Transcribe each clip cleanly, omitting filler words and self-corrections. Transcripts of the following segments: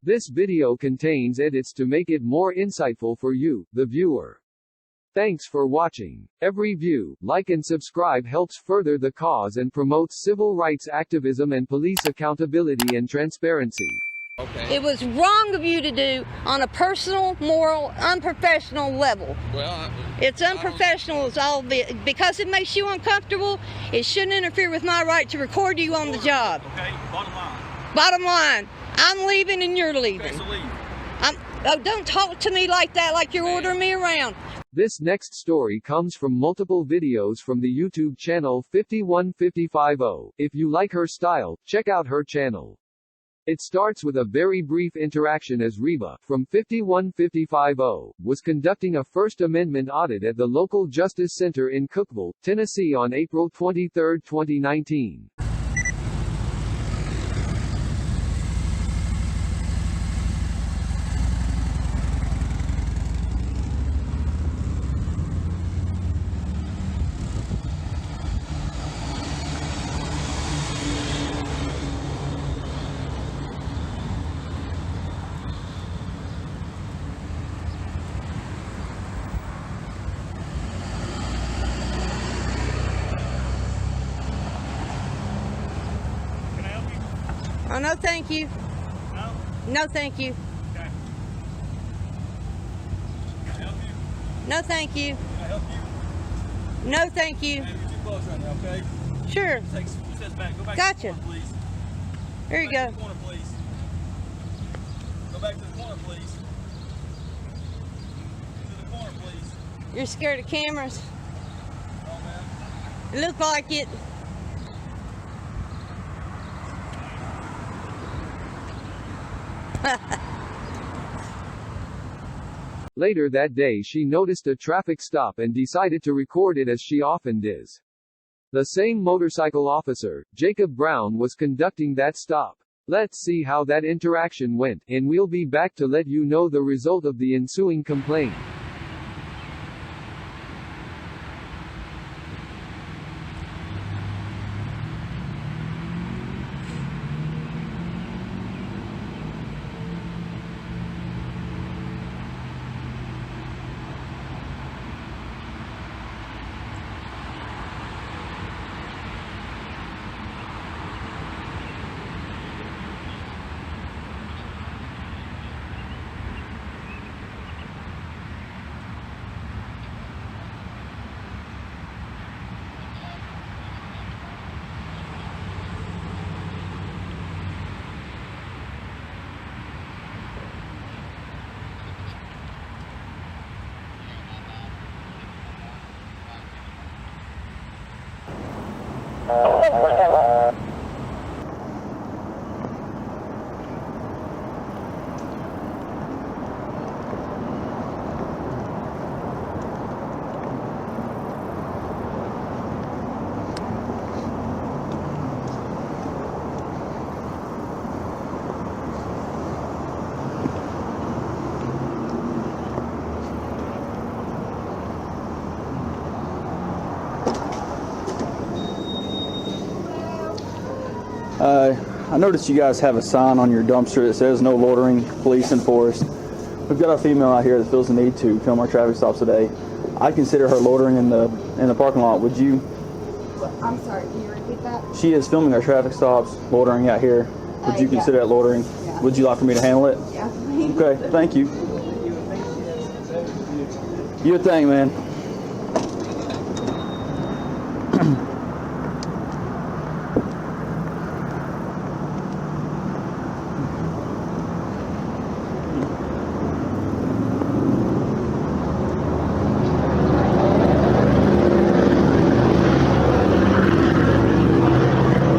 This video contains edits to make it more insightful for you, the viewer. Thanks for watching. Every view, like and subscribe helps further the cause and promotes civil rights activism and police accountability and transparency. Okay. It was wrong of you to do on a personal, moral, unprofessional level. Well, it's unprofessional as all of it. Because it makes you uncomfortable, it shouldn't interfere with my right to record you on the job. Okay, bottom line. Bottom line, I'm leaving and you're leaving. Okay, so leave. Oh, don't talk to me like that, like you're ordering me around. This next story comes from multiple videos from the YouTube channel 51550. If you like her style, check out her channel. It starts with a very brief interaction as Reba, from 51550, was conducting a First Amendment audit at the local Justice Center in Cookeville, Tennessee on April 23, 2019. Oh, no, thank you. No? No, thank you. Okay. Can I help you? No, thank you. Can I help you? No, thank you. Man, you're too close right now, okay? Sure. Take some steps back. Go back Gotcha. to the corner, please. There you Go back go. to the corner, please. Go back to the corner, please. To the corner, please. You're scared of cameras. Come on, man. It looked like it. Later that day she noticed a traffic stop and decided to record it as she often does. The same motorcycle officer, Jacob Brown, was conducting that stop. Let's see how that interaction went, and we'll be back to let you know the result of the ensuing complaint. I noticed you guys have a sign on your dumpster that says no loitering, police enforced. We've got a female out here that feels the need to film our traffic stops today. I consider her loitering in the parking lot. Would you? I'm sorry, can you repeat that? She is filming our traffic stops, loitering out here. Would you Yeah. consider that loitering? Yeah. Would you like for me to handle it? Yeah. Okay, thank you. You would think, man.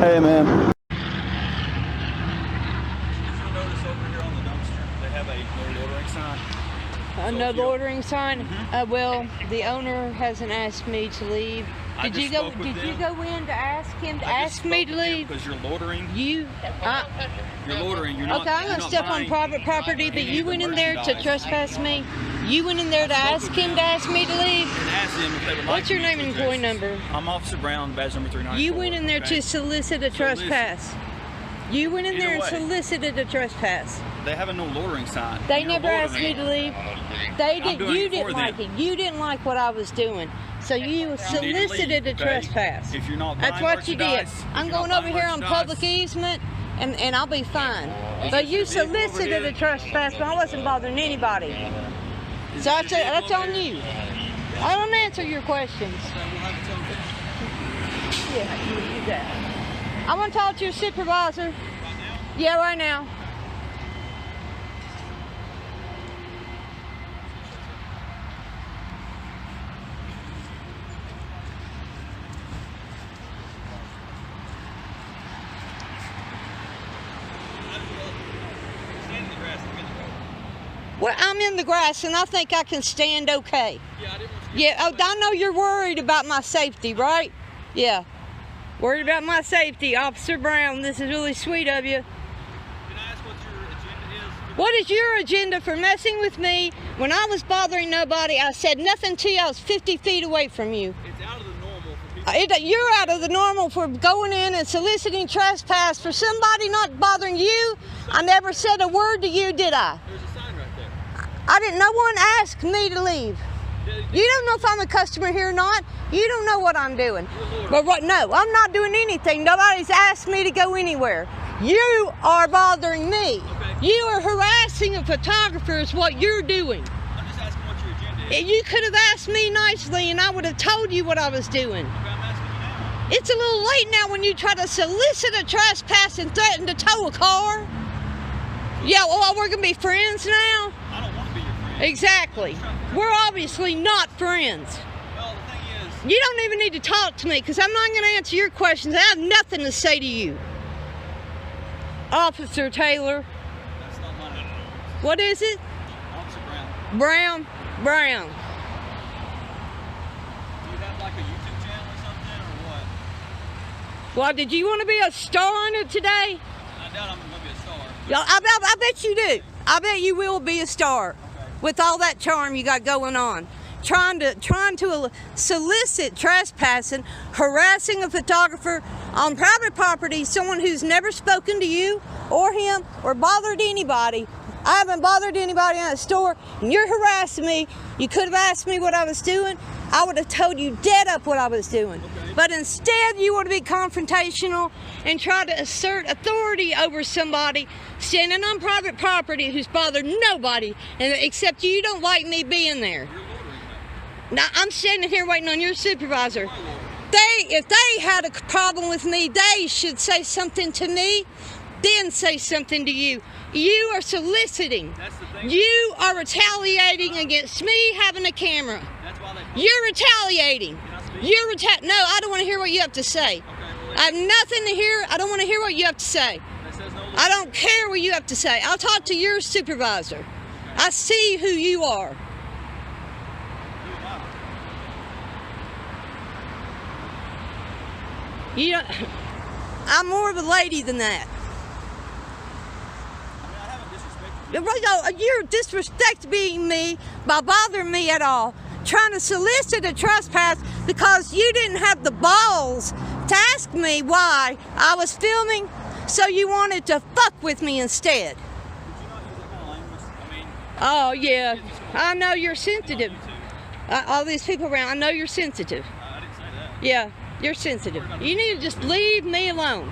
Hey, man. You'll notice over here on the dumpster, they have a no loitering sign. No loitering sign? Well, the owner hasn't asked me to leave. Did you go in to ask him to ask me to leave? Because you're loitering. You're Loitering. You're not. okay, I'm gonna step on private property, but you went in there to merchandise. trespass me. You went in there to ask him to ask me to leave. And ask them if they would like What's your me name to and address- employee number? I'm Officer Brown, badge number 394. You went in there okay? to solicit a trespass. You went in Either there and way. solicited a trespass. They have a no loitering sign. They You're never asked me loitering. to leave. They did. doing You it for didn't like them. it. You didn't like what I was doing. So you You need to solicited leave, a okay? trespass. If you're not That's buying what you did. merchandise, I'm if you're going not over buying here on merchandise, public easement, and I'll be fine. Is But this you your vehicle over solicited here? a trespass, but I wasn't bothering anybody. Is So I this said, your that's vehicle on over here? you. I don't answer your questions. Okay, we'll have it towed. Yeah, you do that. I want to talk to your supervisor. Right now? Yeah, right now. Stand in the grass. I'm in the road. Well, I'm in the grass, and I think I can stand okay. Yeah, I didn't want you to Yeah, I know you're worried about my safety, right? Yeah. Worried about my safety, Officer Brown. This is really sweet of you. Can I ask what your agenda is? What is your agenda for messing with me? When I was bothering nobody, I said nothing to you. I was 50 feet away from you. It's out of the normal for people. You're out of the normal for going in and soliciting trespass for somebody not bothering you. I never said a word to you, did I? There's a sign right there. I didn't. No one asked me to leave. You don't know if I'm a customer here or not. You don't know what I'm doing. But what? No, I'm not doing anything. Nobody's asked me to go anywhere. You are bothering me. Okay. You are harassing a photographer is what you're doing. I'm just asking what your agenda is. You could have asked me nicely and I would have told you what I was doing. Okay, I'm asking you now. It's a little late now when you try to solicit a trespass and threaten to tow a car. Yeah, well, we're going to be friends now? I don't want to be your friend. Exactly. We're obviously not friends. Well, the thing is, You don't even need to talk to me because I'm not going to answer your questions. I have nothing to say to you. Officer Taylor. that's not my name. What is it? Officer Brown. Brown. Do you have like a YouTube channel or something, or what? Well, did you want to be a star on it today? I doubt I'm going to be a star. Yeah, I bet you do. I bet you will be a star with all that charm you got going on. Trying to solicit trespassing, harassing a photographer on private property, someone who's never spoken to you or him or bothered anybody. I haven't bothered anybody in that store, and you're harassing me. You could have asked me what I was doing. I would have told you dead up what I was doing. But instead, you want to be confrontational and try to assert authority over somebody standing on private property who's bothered nobody, except you don't like me being there. Now, I'm standing here waiting on your supervisor. If they had a problem with me, they should say something to me, then say something to you. You are soliciting. That's the thing. You are retaliating against me having a camera. That's why they. You're retaliating. Can I speak? No, I don't want to hear what you have to say. Okay, well, I have nothing to hear. I don't want to hear what you have to say. that says no. I don't care what you have to say. I'll talk to your supervisor. I see who you are. Who am I? You don't, I'm more of a lady than that. I haven't disrespected you. You're disrespecting me by bothering me at all. Trying to solicit a trespass because you didn't have the balls to ask me why I was filming, so you wanted to fuck with me instead. Did you not use that kind of language? I mean, Oh, yeah. I know you're sensitive. YouTube. All these people around, I know you're sensitive. I didn't say that. Yeah, you're sensitive. You need to just leave me alone.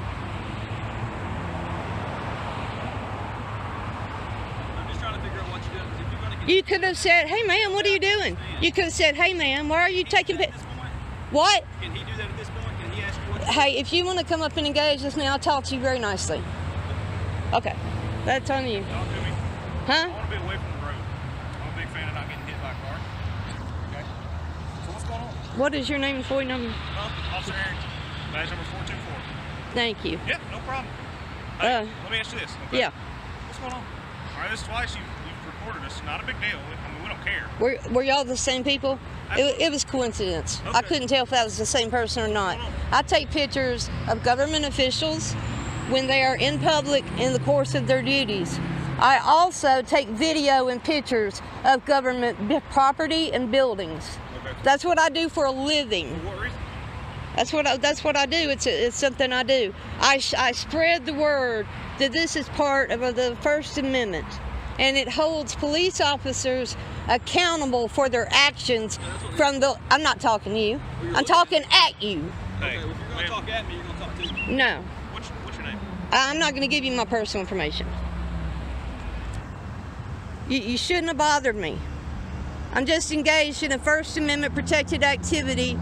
I'm just trying to figure out what you're doing. If you're going to You could have said, hey, man, what are you doing? You could have said, hey, man, why are you taking at pictures? this point, What? can he do that at this point? Can he ask you what? Hey, if you want to come up and engage with me, I'll talk to you very nicely. Okay, that's on you. Talk to me. Huh? I want to be away from the road. I'm a big fan of not getting hit by a car. Okay. So what's going on? What is your name and FOIA number? Officer Harrington. Badge number 424. Thank you. Yep, no problem. Hey, Uh, let me ask you this. Okay? Yeah. What's going on? All right, this is twice you've recorded us. Not a big deal. I mean, we don't care. Were y'all the same people? It was coincidence. I Okay. couldn't tell if that was the same person or not. I take pictures of government officials when they are in public in the course of their duties. I also take video and pictures of government property and buildings. Okay. That's what I do for a living. For what reason? That's what I do. It's something I do. I spread the word that this is part of the First Amendment, and it holds police officers accountable for their actions from the. I'm not talking to you. I'm talking at you. Hey, if you're going to talk at me, you're going to talk to me. No. What's your name? I'm not going to give you my personal information. You shouldn't have bothered me. I'm just engaged in a First Amendment protected activity,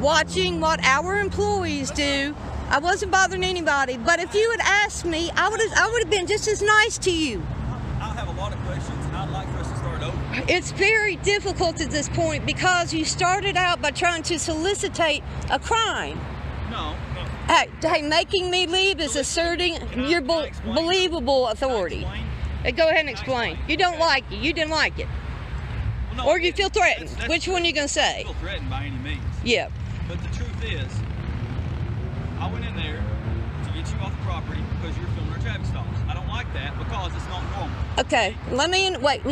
watching what our employees do. I wasn't bothering anybody, but if you had asked me, I would have been just as nice to you. I have a lot of questions, and I'd like for us to start over. It's very difficult at this point because you started out by trying to solicitate a crime. No. Hey, making me leave is asserting your believable authority. Hey, go ahead and explain. You don't like it. You didn't like it. Well, no, Or you feel threatened. that's Which one are you going to I say? feel threatened by any means. Yeah. But the truth is, I went in there to get you off the property because you're filming our traffic stops. I don't like that because it's not normal. Okay. Let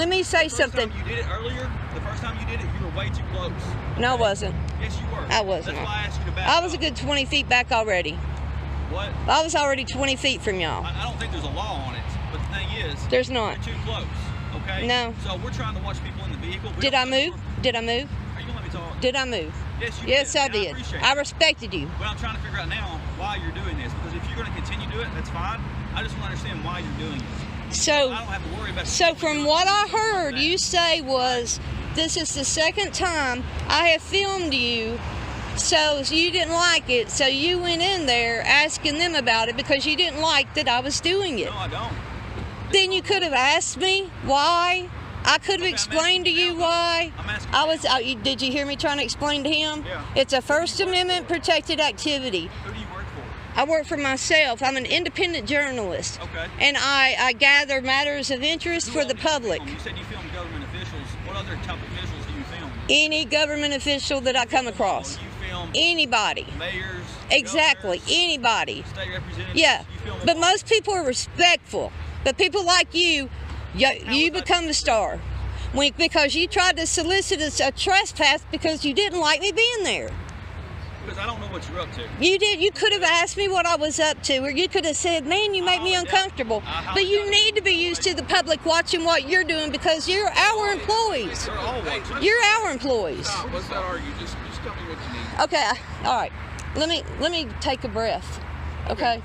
me say something. The first time you did it earlier, the first time you did it, you were way too close. No, I wasn't. Yes, you were. I wasn't. That's why I asked you to back I was a up. good 20 feet back already. What? I was already 20 feet from y'all. I don't think there's a law on it, but the thing is, There's not. you're too close, okay? No. So we're trying to watch people in the vehicle. Did I move? Did I move? Are you going to let me talk? Did I move? Yes, you Yes, did. I and did. appreciate I it. respected you. But I'm trying to figure out now why you're doing this, because if you're going to continue to do it, that's fine. I just want to understand why you're doing it. So, I don't have to worry about. so from what I heard you say was, this is the second time I have filmed you, so you didn't like it, so you went in there asking them about it because you didn't like that I was doing it. No, I don't. Then you could have asked me why. I could have Okay, I'm explained to asking you now. why. I'm asking I now. was. Did you hear me trying to explain to him? Yeah. It's a First Amendment protected activity. Who do you work for? I work for myself. I'm an independent journalist. Okay. And I gather matters of interest Who for all the do you public. film? You said you film government officials. What other type of officials do you film? Any government official that I come across. You film Anybody. mayors. Exactly. governors, Anybody. state representatives. Yeah. You film But them all. most people are respectful. But people like you is that become the star. Because you tried to solicit a trespass because you didn't like me being there. Because I don't know what you're up to. You did. You could have asked me what I was up to, or you could have said, man, you make me uncomfortable. But you need to be used to the public watching what you're doing because you're our employees. They're all watching. You're our employees. Let's not argue. Just tell me what you need. Okay. All right. Let me take a breath. Okay.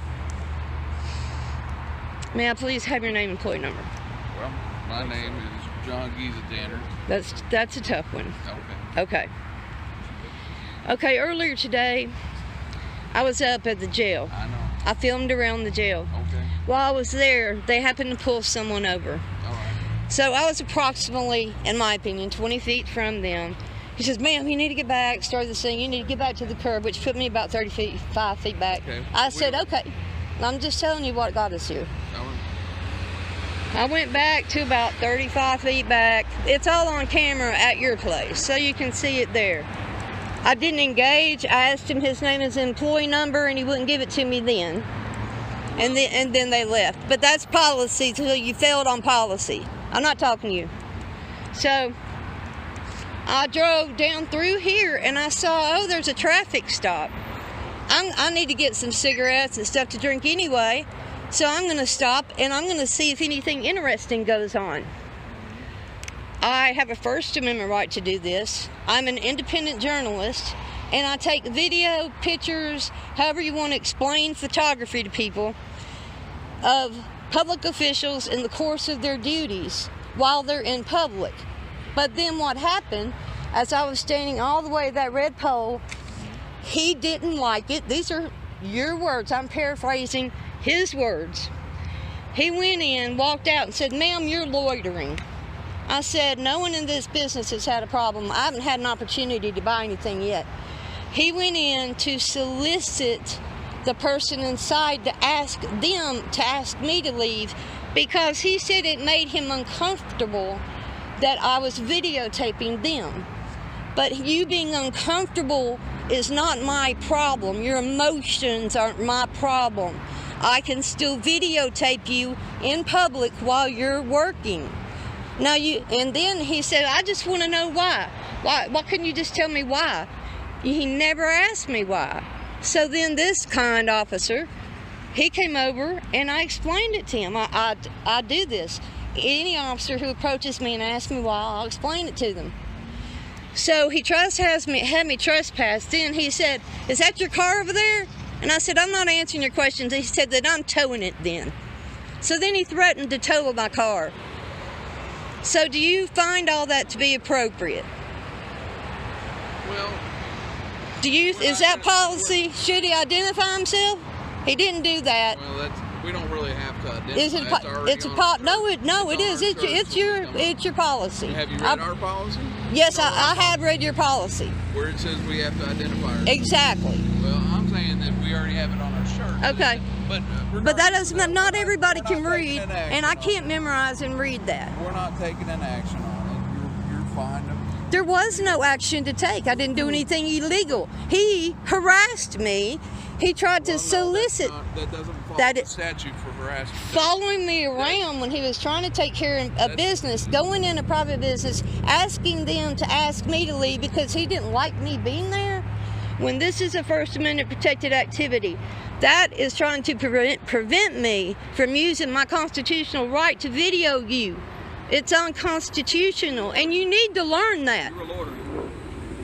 May I please have your name and employee number? Well, my name is John Giza-Tanner. That's a tough one. Okay. Okay, earlier today, I was up at the jail. I know. I filmed around the jail. Okay. While I was there, they happened to pull someone over. All right. So I was approximately, in my opinion, 20 feet from them. He says, ma'am, you need to get back. Started this thing, you need to get back to the curb, which put me about 35 feet back. Okay. I said, okay. I'm just telling you what got us here. I went back to about 35 feet back. It's all on camera at your place, so you can see it there. I didn't engage. I asked him his name and his employee number, and he wouldn't give it to me then. And then they left. But that's policy, so you failed on policy. I'm not talking to you. So I drove down through here, and I saw, oh, there's a traffic stop. I need to get some cigarettes and stuff to drink anyway. So I'm going to stop and I'm going to see if anything interesting goes on. I have a First Amendment right to do this. I'm an independent journalist and I take video, pictures, however you want to explain photography to people of public officials in the course of their duties while they're in public. But then what happened, as I was standing all the way at that red pole, he didn't like it. These are your words. I'm paraphrasing his words. He went in, walked out and said, ma'am, you're loitering. I said, no one in this business has had a problem. I haven't had an opportunity to buy anything yet. He went in to solicit the person inside to ask them to ask me to leave because he said it made him uncomfortable that I was videotaping them. But you being uncomfortable is not my problem. Your emotions aren't my problem. I can still videotape you in public while you're working. And then he said, I just want to know why. Why couldn't you just tell me why? He never asked me why. So then this kind officer, he came over and I explained it to him. I do this. Any officer who approaches me and asks me why, I'll explain it to them. So he tries to have me trespass. Then he said, "Is that your car over there?" And I said, "I'm not answering your questions." He said that I'm towing it then. So then he threatened to tow my car. So do you find all that to be appropriate? Well, Is that policy? Should he identify himself? He didn't do that. well, we don't really have to identify. Is it? No, it is. It's your policy. Have you read our policy? Yes, I have read your policy. Where it says we have to identify ourselves. Exactly. Well, I'm saying that we already have it on our shirt. Okay. But that doesn't. Not everybody can read, and I can't memorize and read that. We're not taking an action on it. You're fine. There was no action to take. I didn't do anything illegal. He harassed me. He tried to solicit. That doesn't follow That the it- statute for harassment. Following me around when he was trying to take care of a business, going in a private business, asking them to ask me to leave because he didn't like me being there. When this is a First Amendment protected activity, that is trying to prevent me from using my constitutional right to video you. It's unconstitutional, and you need to learn that. You were loitering.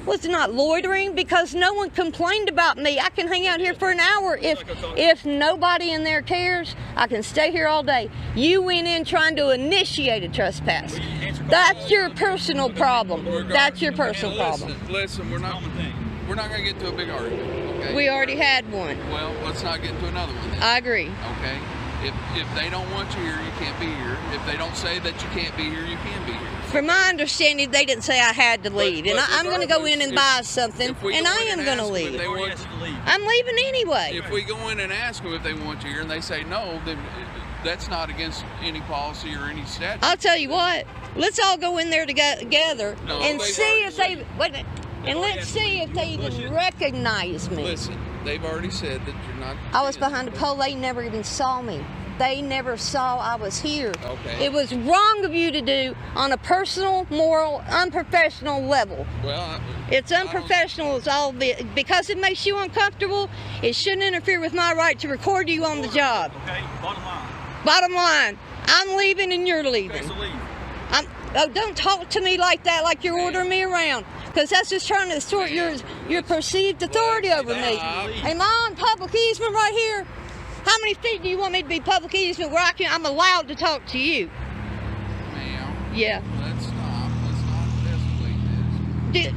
Well, it's not loitering because no one complained about me. I can hang out here for an hour. If nobody in there cares, I can stay here all day. You went in trying to initiate a trespass. That's your personal problem. That's your personal problem. Listen, we're not going to get to a big argument, okay? We already had one. Well, let's not get into another one then. I agree. Okay? If they don't want you here, you can't be here. If they don't say that you can't be here, you can be here. From my understanding, they didn't say I had to leave. And I'm going to go in and buy something, and I am going to leave. I'm leaving anyway. If we go in and ask them if they want you here and they say no, then that's not against any policy or any statute. I'll tell you what. Let's all go in there together and see if they... Wait a minute. And let's see if they even recognize me. Listen, they've already said that you're not... I was behind a pole. They never even saw me. They never saw I was here. Okay. It was wrong of you to do on a personal, moral, unprofessional level. Well, It's unprofessional as all because it makes you uncomfortable. It shouldn't interfere with my right to record you on the job. Okay, bottom line. Bottom line, I'm leaving and you're leaving. Okay, so leave. Don't talk to me like that, like you're ordering me around, because that's just trying to distort your perceived authority over me. Hey, Mom, public easement right here. How many feet do you want me to be public easement where I'm allowed to talk to you? ma'am, Yeah. let's not escalate this.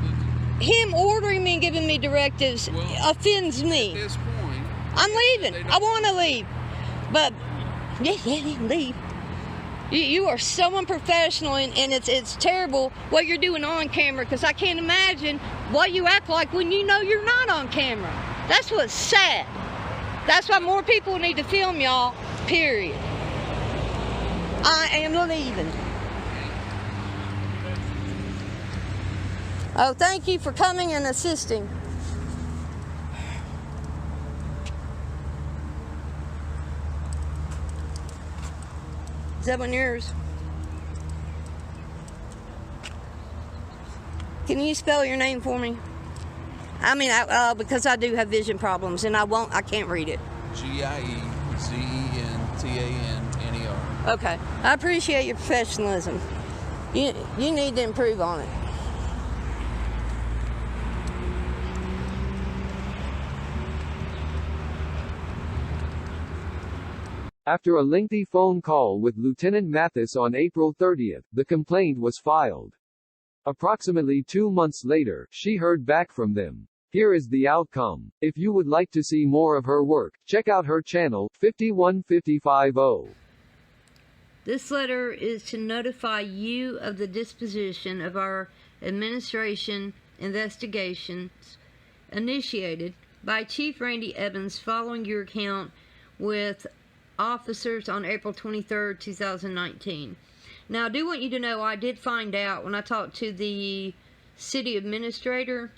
Him ordering me and giving me directives offends At me. this point, I'm leaving. I want to leave. But, yeah, leave. You are so unprofessional, and it's terrible what you're doing on camera, because I can't imagine what you act like when you know you're not on camera. That's what's sad. That's why more people need to film y'all, period. I am leaving. Oh, thank you for coming and assisting. Is that one yours? Can you spell your name for me? I mean, because I do have vision problems, and I can't read it. GIEZENTANNER. Okay. I appreciate your professionalism. You need to improve on it. After a lengthy phone call with Lieutenant Mathis on April 30th, the complaint was filed. Approximately 2 months later, she heard back from them. Here is the outcome. If you would like to see more of her work, check out her channel, 51550. This letter is to notify you of the disposition of our administration investigations initiated by Chief Randy Evans following your account with officers on April 23rd, 2019. Now, I do want you to know I did find out when I talked to the city administrator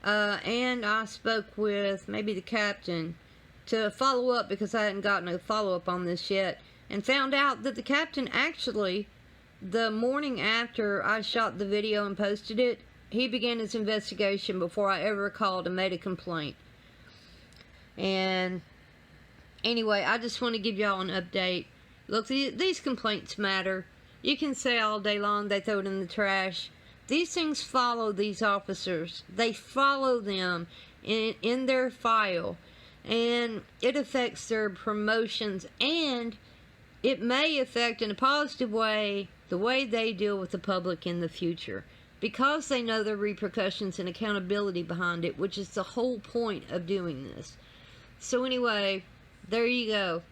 and I spoke with maybe the captain to follow up, because I hadn't gotten a follow-up on this yet, and found out that the captain actually, the morning after I shot the video and posted it, he began his investigation before I ever called and made a complaint. And anyway, I just want to give y'all an update. Look, these complaints matter. You can say all day long they throw it in the trash. These things follow these officers. They follow them in their file. And it affects their promotions, and it may affect in a positive way the way they deal with the public in the future, because they know the repercussions and accountability behind it, which is the whole point of doing this. So anyway, there you go.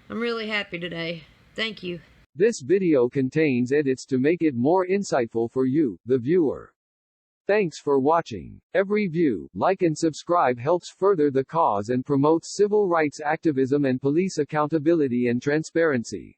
I'm really happy today. Thank you. This video contains edits to make it more insightful for you, the viewer. Thanks for watching. Every view, like and subscribe helps further the cause and promotes civil rights activism and police accountability and transparency.